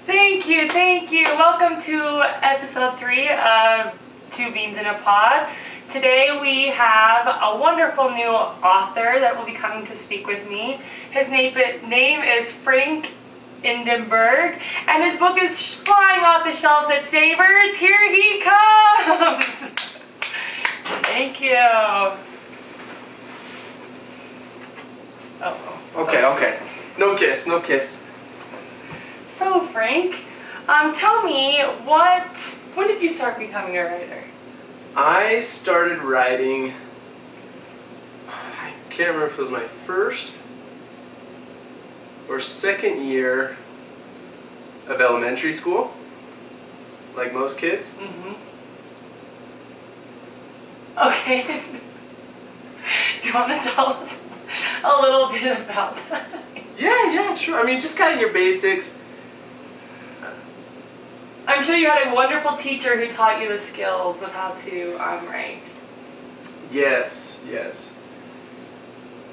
Thank you, thank you. Welcome to episode 3 of Two Beans in a Pod. Today we have a wonderful new author that will be coming to speak with me. His name is Frank Indinburg, and his book is flying off the shelves at Savers. Here he comes! Thank you. Oh. Okay. No kiss, no kiss. So Frank, tell me, when did you start becoming a writer? I started writing, I can't remember if it was my first or second year of elementary school, like most kids. Mm-hmm. Okay. Do you want to tell us a little bit about that? Yeah, sure. I mean, just kind of your basics. I'm sure you had a wonderful teacher who taught you the skills of how to write. Yes.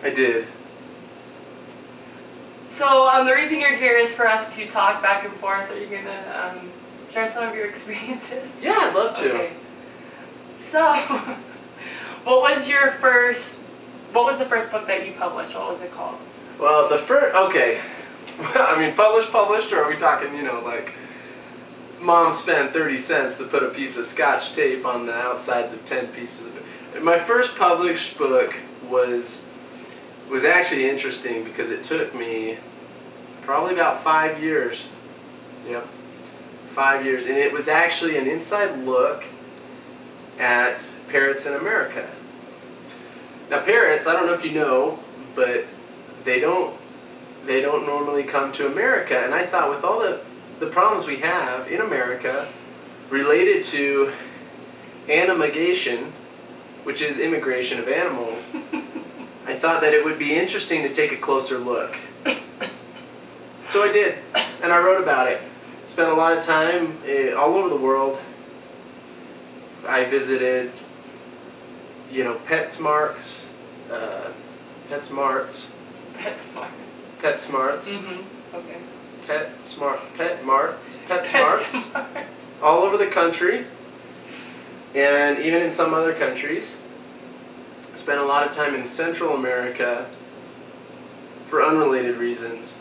I did. So the reason you're here is for us to talk back and forth. Are you going to share some of your experiences? Yeah, I'd love to. Okay. So, what was the first book that you published? What was it called? Well, okay. I mean, published, or are we talking, like, Mom spent 30 cents to put a piece of Scotch tape on the outsides of 10 pieces of it. My first published book was actually interesting because it took me probably about 5 years. Yep, 5 years. And it was actually an inside look at parrots in America. Now parrots, I don't know if you know, but they don't normally come to America. And I thought with all the problems we have in America related to animigation, which is immigration of animals, I thought that it would be interesting to take a closer look. So I did, and I wrote about it. Spent a lot of time all over the world. I visited, PetSmarts. Mm-hmm. Okay. PetSmarts, all over the country, and even in some other countries. Spent a lot of time in Central America for unrelated reasons.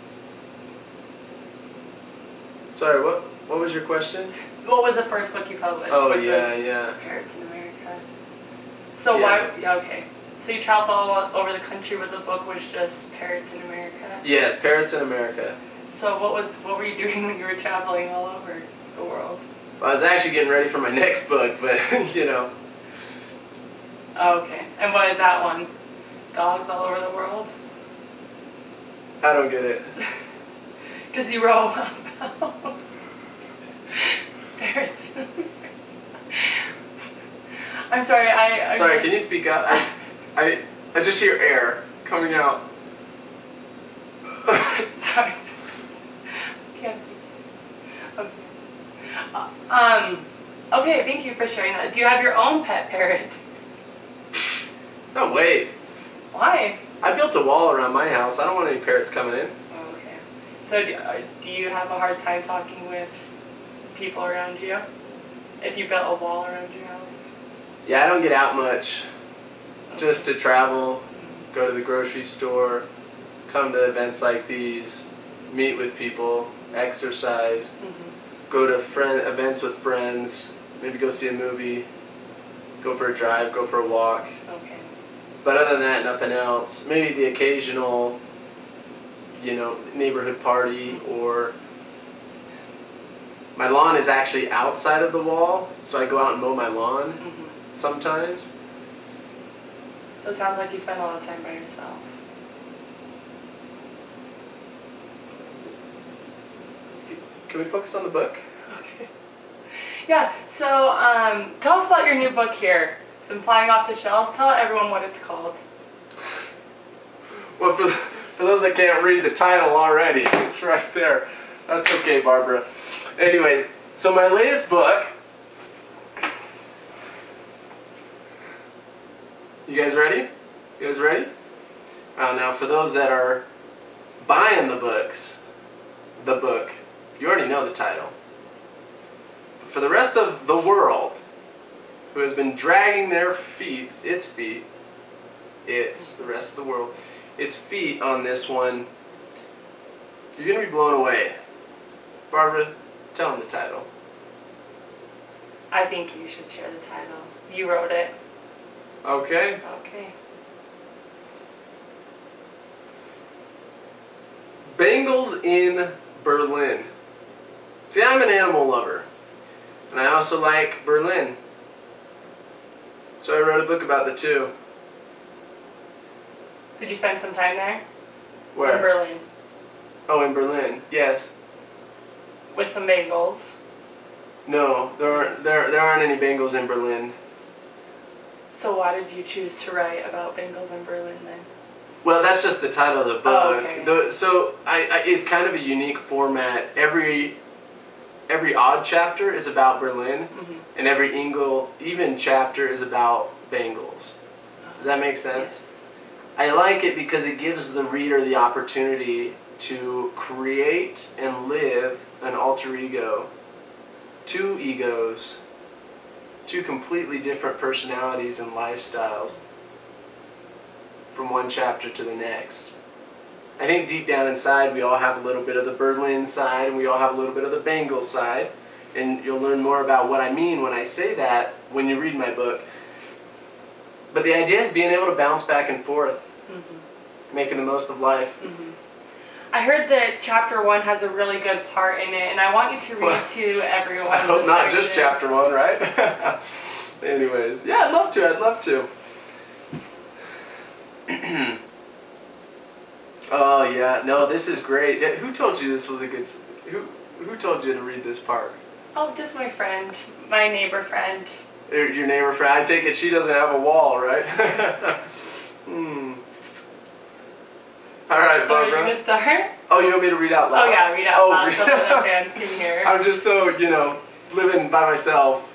Sorry, what was your question? What was the first book you published? Oh, yeah. Parrots in America. So yeah. okay. So you traveled all over the country, but the book was just Parrots in America? Yes, Parrots in America. So what were you doing when you were traveling all over the world? Well, I was actually getting ready for my next book, but, Oh, okay. And what is that one? Dogs all over the world? I don't get it. Because you wrote about parrots in America. I'm sorry, Sorry, can you speak up? I just hear air coming out. Sorry. Can't do this. Okay. Okay, thank you for sharing that. Do you have your own pet parrot? No, wait. Why? I built a wall around my house. I don't want any parrots coming in. Oh, okay. So do you have a hard time talking with people around you? If you built a wall around your house? Yeah, I don't get out much. Just to travel, go to the grocery store, come to events like these, meet with people, exercise, go to events with friends, maybe go see a movie, go for a drive, go for a walk. Okay. But other than that, nothing else. Maybe the occasional, neighborhood party, or my lawn is actually outside of the wall, so I go out and mow my lawn sometimes. So it sounds like you spend a lot of time by yourself. Can we focus on the book? Okay. Yeah, so tell us about your new book here. It's been flying off the shelves. Tell everyone what it's called. Well, for those that can't read the title already, it's right there. That's okay, Barbara. Anyway, so my latest book. You guys ready? You guys ready? Now for those that are buying the book, you already know the title. But for the rest of the world who has been dragging their feet, the rest of the world, its feet on this one, you're going to be blown away. Barbara, tell them the title. I think you should share the title. You wrote it. Okay. Okay. Bengals in Berlin. See, I'm an animal lover, and I also like Berlin. So I wrote a book about the two. Did you spend some time there? Where? In Berlin. Oh, in Berlin. Yes. With some Bengals. No, there aren't any Bengals in Berlin. So why did you choose to write about Bengals in Berlin then? Well, that's just the title of the book. Oh, okay. So it's kind of a unique format. Every odd chapter is about Berlin, and every even chapter is about Bengals. Does that make sense? Yes. I like it because it gives the reader the opportunity to create and live an alter ego. Two egos, two completely different personalities and lifestyles from one chapter to the next. I think deep down inside we all have a little bit of the Berlin side and we all have a little bit of the Bengal side, and you'll learn more about what I mean when I say that when you read my book. But the idea is being able to bounce back and forth, making the most of life. I heard that chapter 1 has a really good part in it, and I want you to read to everyone. I hope not just chapter 1, right? Anyways, yeah, I'd love to. Oh yeah, no, this is great. Who told you this was a good? Who told you to read this part? Oh, just my friend, my neighbor friend. Your neighbor friend. I take it she doesn't have a wall, right? All right, So Barbara. are you gonna start? Oh, you want me to read out loud? Oh yeah, read out loud so the fans can hear. I'm just so, living by myself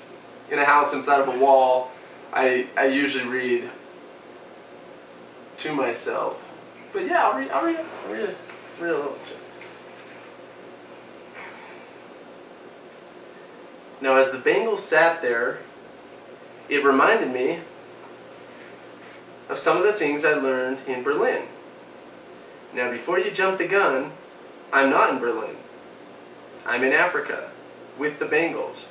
in a house inside of a wall, I usually read to myself. But yeah, I'll read a little bit. Now, as the Bengals sat there, it reminded me of some of the things I learned in Berlin. Now, before you jump the gun, I'm not in Berlin. I'm in Africa with the Bengals.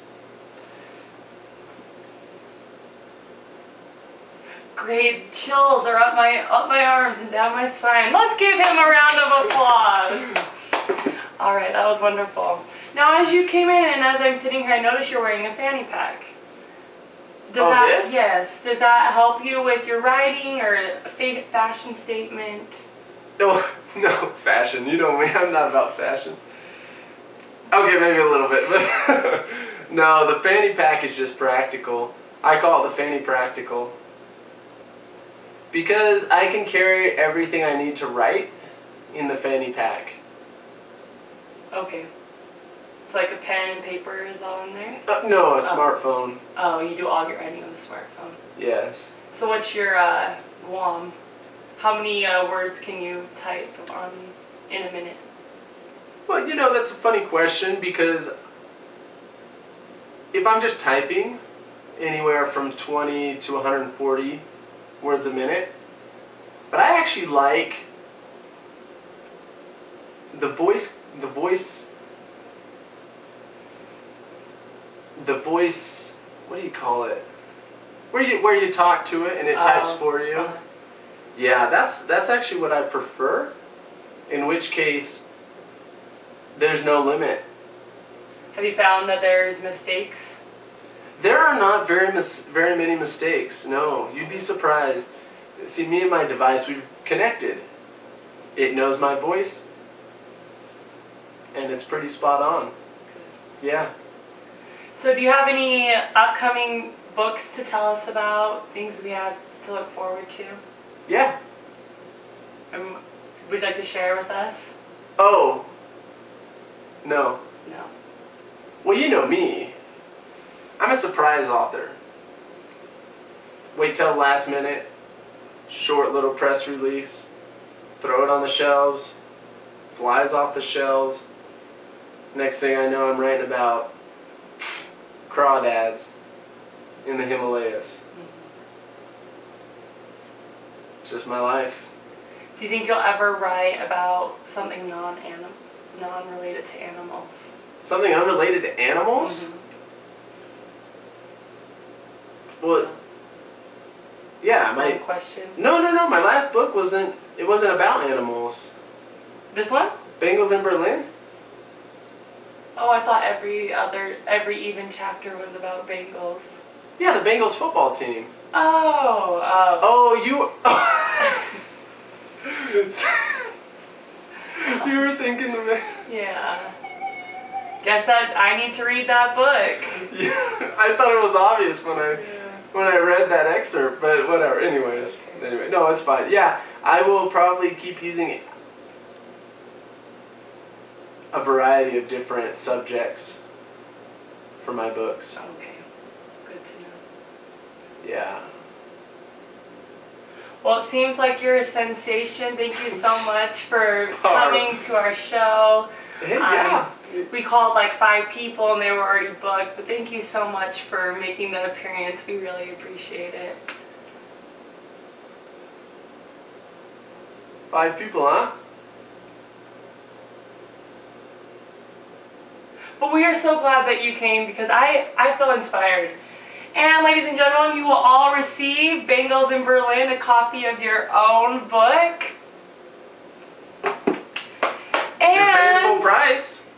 Great, chills are up my arms and down my spine. Let's give him a round of applause. All right, that was wonderful. Now, as you came in and as I'm sitting here, I noticed you're wearing a fanny pack. This? Yes. Does that help you with your writing or a fashion statement? No, fashion. You know me, I'm not about fashion. Okay, maybe a little bit, but no, the fanny pack is just practical. I call it the fanny practical. Because I can carry everything I need to write in the fanny pack. Okay. So like a pen and paper is all in there? No, a smartphone. Oh, you do all your writing on the smartphone. Yes. So what's your WOM? How many words can you type in a minute? Well, that's a funny question because if I'm just typing anywhere from 20 to 140 words a minute, but I actually like the voice, what do you call it? Where you talk to it and it types for you. Yeah, that's actually what I prefer, in which case there's no limit. Have you found that there's mistakes? There are not very many mistakes, no. You'd be surprised. See, me and my device, we've connected. It knows my voice, and it's pretty spot on. Yeah. So do you have any upcoming books to tell us about, things we have to look forward to? Yeah. Would you like to share with us? Oh. No. No. Well, you know me. I'm a surprise author. Wait till the last minute. short little press release, throw it on the shelves, flies off the shelves. Next thing I know, I'm writing about crawdads in the Himalayas. It's just my life. Do you think you'll ever write about something non-related to animals? Something unrelated to animals? Well, yeah, One question. No. My last book wasn't about animals. This one? Bengals in Berlin? Oh, I thought every even chapter was about Bengals. Yeah, the Bengals football team. Oh, you. You were thinking of it. Yeah. Guess that I need to read that book. Yeah, I thought it was obvious when I read that excerpt, but whatever. Anyway, no, it's fine. Yeah, I will probably keep using a variety of different subjects for my books. Okay, good to know. Yeah. Well, it seems like you're a sensation. Thank you so much for coming to our show. Hey, yeah. We called like 5 people and they were already booked, but thank you so much for making the appearance. We really appreciate it. 5 people, huh? But we are so glad that you came because I feel inspired. And ladies and gentlemen, you will all receive Bengals in Berlin, a copy of your own book. And you're paying full price.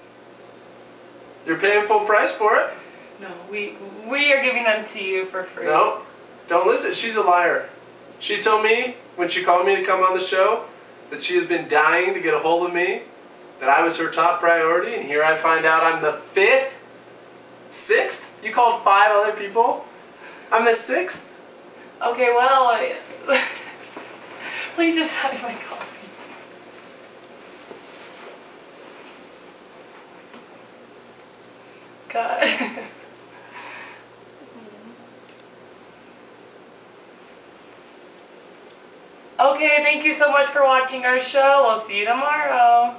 You're paying full price for it? No, we are giving them to you for free. No, don't listen. She's a liar. She told me when she called me to come on the show that she has been dying to get a hold of me, that I was her top priority, and here I find out I'm the 5th? 6th? You called 5 other people? I'm the 6th? Okay, well, please just sign my copy. God. Okay, thank you so much for watching our show. We'll see you tomorrow.